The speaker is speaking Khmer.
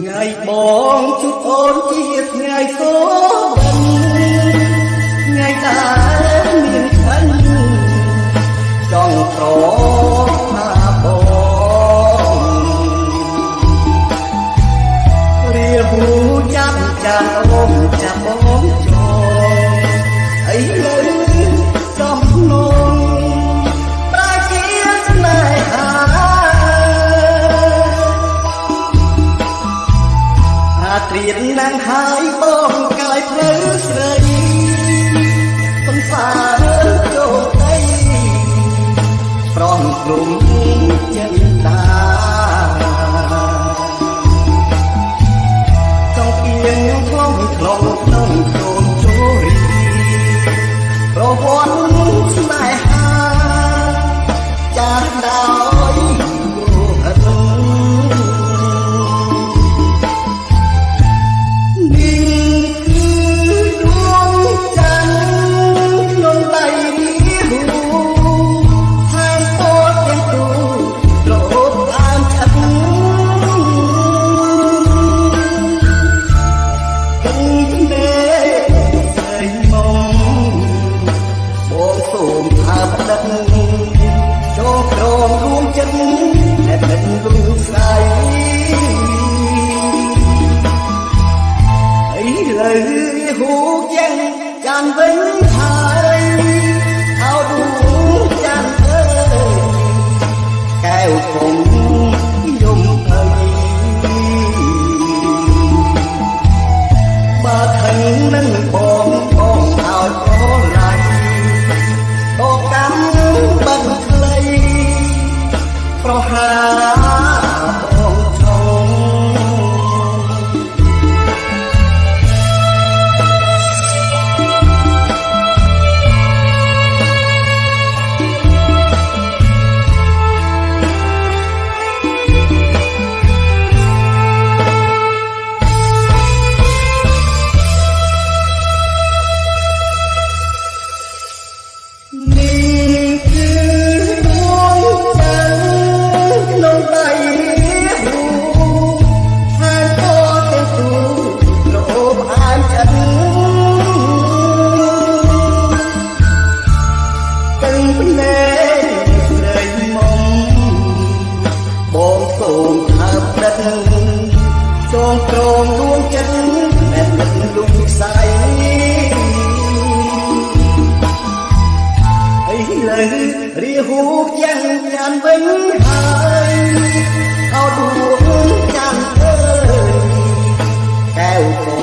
ថ្ងៃបងជួបអូនជាថ្ងៃសូបិនថ្ងៃដែលមានខិនចង់ប្រថាបងរៀបហូចាប់ចានអូនចាប់បងចងអីលើចំនងប្រាជាស្នេហាត្រៀមណាំងហើយបងកាយផ្លូវស្រីសង្សារចូលដីប្រងព្រំចិនតាចង់គៀងខ្លងក្នុងខ្លួនចូលរីប្រវត្តិស្នេហាចាស់ដោយចូលក្រងរួមចិត្តតែមិនលុយស្អីអីលើហូយ៉ាងចានវិញហើយអោឌូចានអើយកែវគំយំអើយបើខឹងនឹងបងឲ្យបងឡាយบอกกันบังเคยเพราะหาองชงចងក្រងដួងចិត្តតែមិនលុយស្អីអីលើរៀហូយ៉ាងចានវិញហើយអោដួងចានអើយកែវ